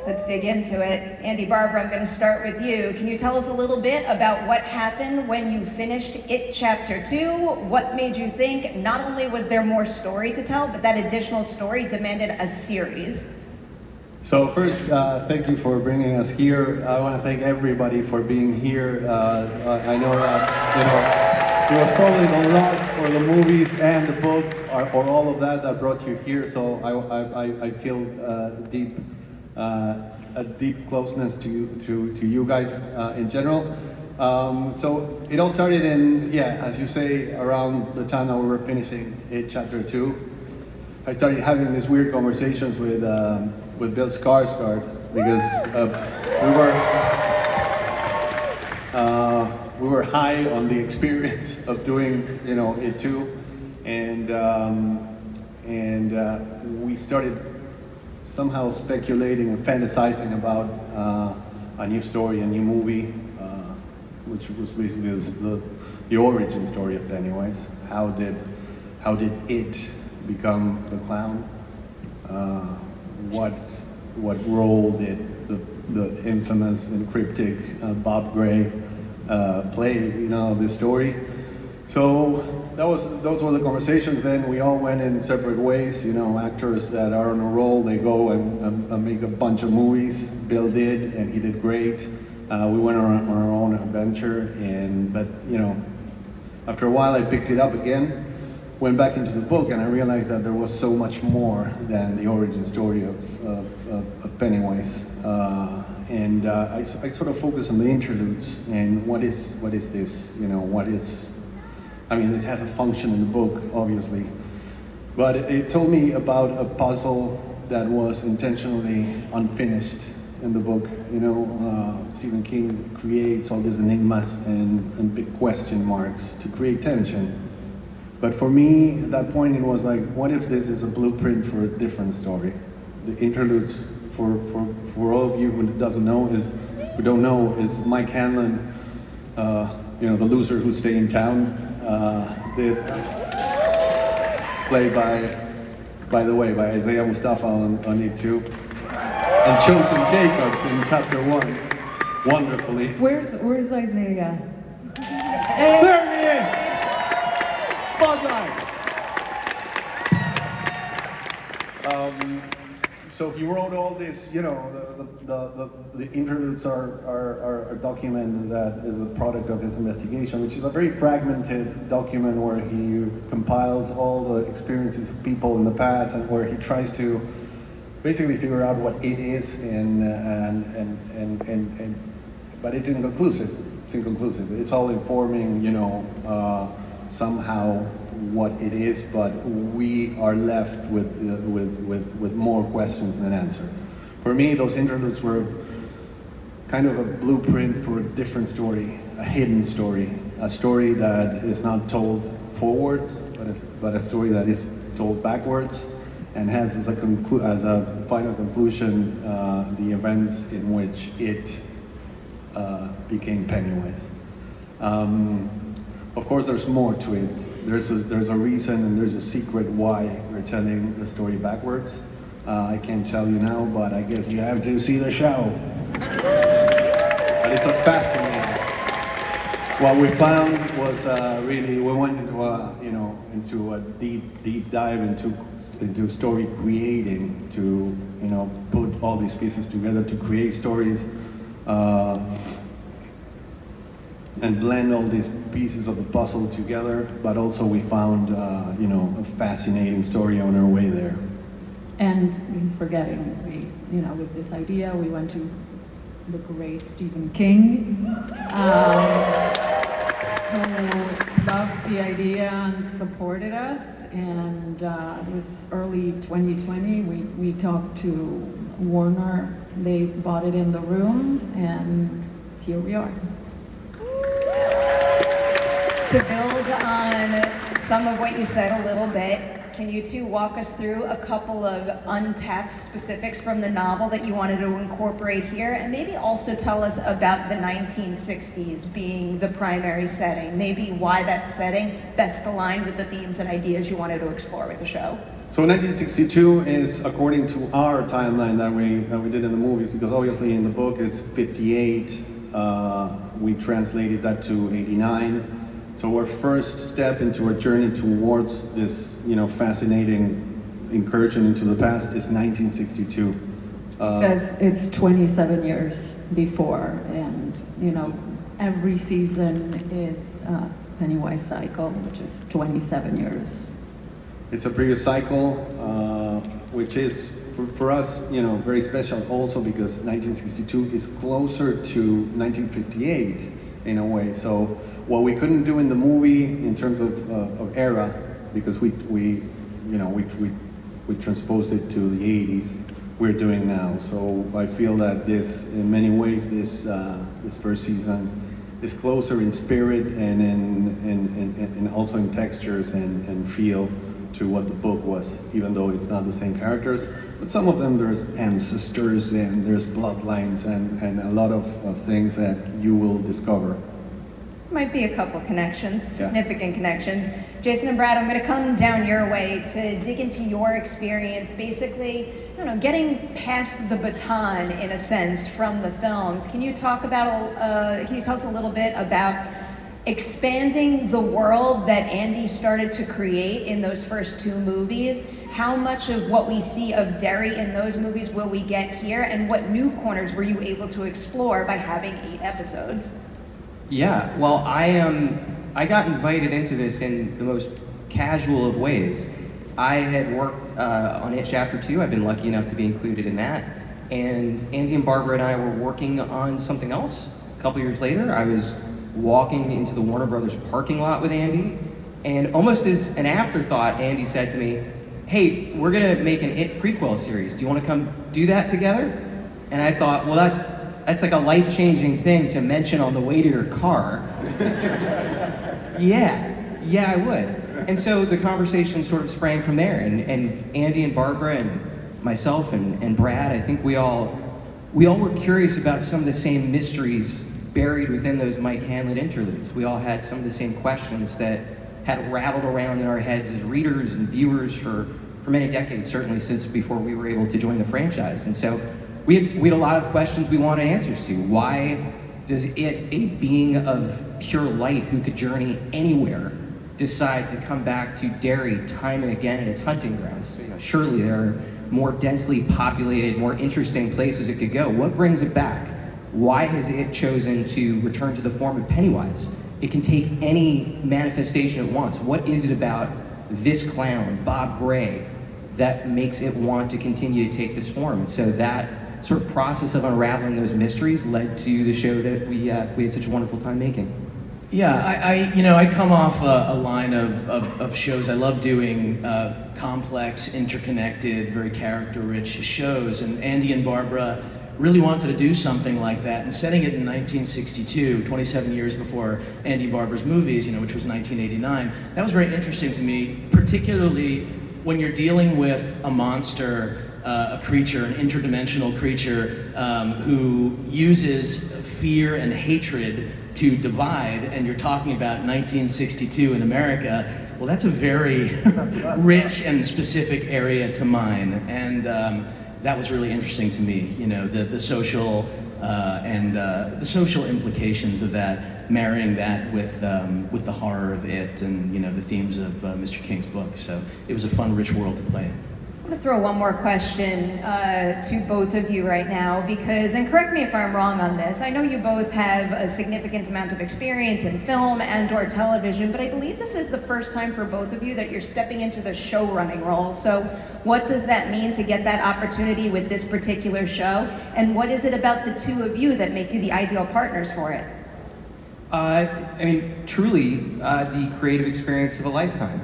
Let's dig into it. Andy, Barbara, I'm going to start with you. Can you tell us a little bit about what happened when you finished It Chapter 2? What made you think not only was there more story to tell, but that additional story demanded a series? So first, thank you for bringing us here. I want to thank everybody for being here. I know that, it was probably the love for the movies and the book, or all of that brought you here. So I feel a deep closeness to you guys in general. So it all started in, as you say, around the time that we were finishing It Chapter 2. I started having these weird conversations with Bill Skarsgård because we were high on the experience of doing It too, and we started somehow speculating and fantasizing about a new story, a new movie, which was basically the origin story of Pennywise. How did it become the clown? What role did the infamous and cryptic Bob Gray play, this story? So those were the conversations. Then we all went in separate ways. Actors that are on a roll, they go and make a bunch of movies. Bill did, and he did great. We went on our own adventure, but after a while, I picked it up again. Went back into the book, and I realized that there was so much more than the origin story of Pennywise. I sort of focused on the interludes and what is this? This has a function in the book, obviously, but it told me about a puzzle that was intentionally unfinished in the book. Stephen King creates all these enigmas and big question marks to create tension. But for me, at that point, it was like, what if this is a blueprint for a different story? The interludes, for all of you who don't know, is Mike Hanlon, the loser who stayed in town, played by the way, by Isaiah Mustafa on It too, and Chosen Jacobs in Chapter 1, wonderfully. Where's Isaiah? There he is! Spotlight! So he wrote all this, the interludes are a document that is a product of his investigation, which is a very fragmented document where he compiles all the experiences of people in the past and where he tries to basically figure out what it is, but it's inconclusive. It's inconclusive. It's all informing, somehow what it is, but we are left with more questions than answers. For me, those interludes were kind of a blueprint for a different story, a hidden story, a story that is not told forward, but a story that is told backwards, and has as a final conclusion the events in which it became Pennywise. Of course, there's more to it. There's a reason and there's a secret why we're telling the story backwards. I can't tell you now, but I guess you have to see the show. But it's a fascinating. What we found was we went into a deep dive into story creating, to put all these pieces together to create stories. And blend all these pieces of the puzzle together, but also we found, a fascinating story on our way there. And he's forgetting, with this idea, we went to the great Stephen King, who loved the idea and supported us. And it was early 2020. We talked to Warner. They bought it in the room, and here we are. To build on some of what you said a little bit, can you two walk us through a couple of untapped specifics from the novel that you wanted to incorporate here, and maybe also tell us about the 1960s being the primary setting, maybe why that setting best aligned with the themes and ideas you wanted to explore with the show? So 1962 is according to our timeline that we did in the movies, because obviously in the book it's 58. We translated that to 89. So our first step into a journey towards this, fascinating incursion into the past is 1962. Because it's 27 years before, and every season is Pennywise cycle, which is 27 years. It's a previous cycle, which is for us, very special also because 1962 is closer to 1958 in a way. So what we couldn't do in the movie in terms of era, because we transposed it to the 80s, we're doing now. So I feel that this, in many ways, this first season is closer in spirit and also in textures and feel to what the book was, even though it's not the same characters. But some of them, there's ancestors and there's bloodlines and a lot of things that you will discover. Might be a couple connections, significant connections. Jason and Brad, I'm going to come down your way to dig into your experience, basically, getting past the baton in a sense from the films. Can you tell us a little bit about expanding the world that Andy started to create in those first two movies? How much of what we see of Derry in those movies will we get here, and what new corners were you able to explore by having 8 episodes? Yeah, well, I got invited into this in the most casual of ways. I had worked on It Chapter 2. I've been lucky enough to be included in that. And Andy and Barbara and I were working on something else. A couple years later, I was walking into the Warner Brothers parking lot with Andy, and almost as an afterthought, Andy said to me, "Hey, we're gonna make an It prequel series. Do you want to come do that together?" And I thought, well, that's like a life-changing thing to mention on the way to your car. Yeah, I would. And so the conversation sort of sprang from there, and Andy and Barbara and myself and Brad, I think we all were curious about some of the same mysteries buried within those Mike Hanlon interludes. We all had some of the same questions that had rattled around in our heads as readers and viewers for many decades, certainly since before we were able to join the franchise. And so we had a lot of questions we wanted answers to. Why does It, a being of pure light who could journey anywhere, decide to come back to Derry time and again in its hunting grounds? Surely there are more densely populated, more interesting places it could go. What brings it back? Why has It chosen to return to the form of Pennywise? It can take any manifestation it wants. What is it about this clown, Bob Gray, that makes it want to continue to take this form? And so that sort of process of unraveling those mysteries led to the show that we had such a wonderful time making. Yeah, I come off a line of shows. I love doing complex, interconnected, very character-rich shows, and Andy and Barbara really wanted to do something like that, and setting it in 1962, 27 years before Andy Barbara's movies, which was 1989, that was very interesting to me, particularly when you're dealing with a monster, a creature, an interdimensional creature who uses fear and hatred to divide, and you're talking about 1962 in America. Well, that's a very rich and specific area to mine, and that was really interesting to me. The social and the social implications of that, marrying that with the horror of It and the themes of Mr. King's book. So it was a fun, rich world to play in. I'm going to throw one more question to both of you right now, because, and correct me if I'm wrong on this, I know you both have a significant amount of experience in film and/or television, but I believe this is the first time for both of you that you're stepping into the show running role. So what does that mean to get that opportunity with this particular show? And what is it about the two of you that make you the ideal partners for it? Truly, the creative experience of a lifetime.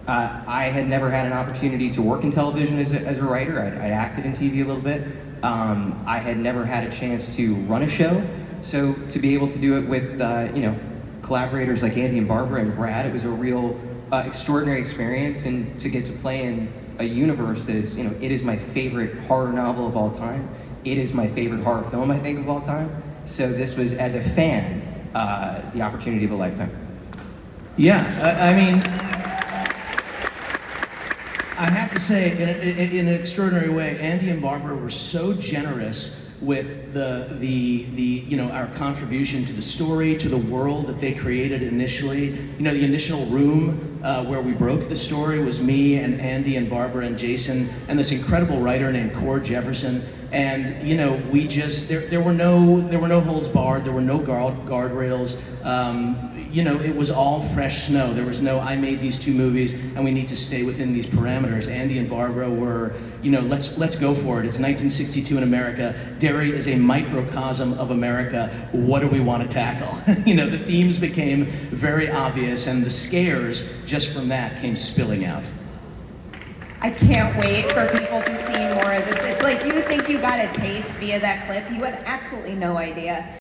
I had never had an opportunity to work in television as a writer. I'd acted in TV a little bit. I had never had a chance to run a show. So to be able to do it with, collaborators like Andy and Barbara and Brad, it was a real extraordinary experience. And to get to play in a universe that is, It is my favorite horror novel of all time. It is my favorite horror film, I think, of all time. So this was, as a fan, the opportunity of a lifetime. Yeah, I have to say, in an extraordinary way, Andy and Barbara were so generous with our contribution to the story, to the world that they created initially. The initial room where we broke the story was me and Andy and Barbara and Jason and this incredible writer named Cord Jefferson. And we just there were no holds barred, there were no guardrails. It was all fresh snow. There was no, I made these 2 movies and we need to stay within these parameters. Andy and Barbara were, let's go for it. It's 1962 in America. Derry is a microcosm of America. What do we want to tackle? The themes became very obvious, and the scares just from that came spilling out. I can't wait for people to see more of this. It's like you think you got a taste via that clip. You have absolutely no idea.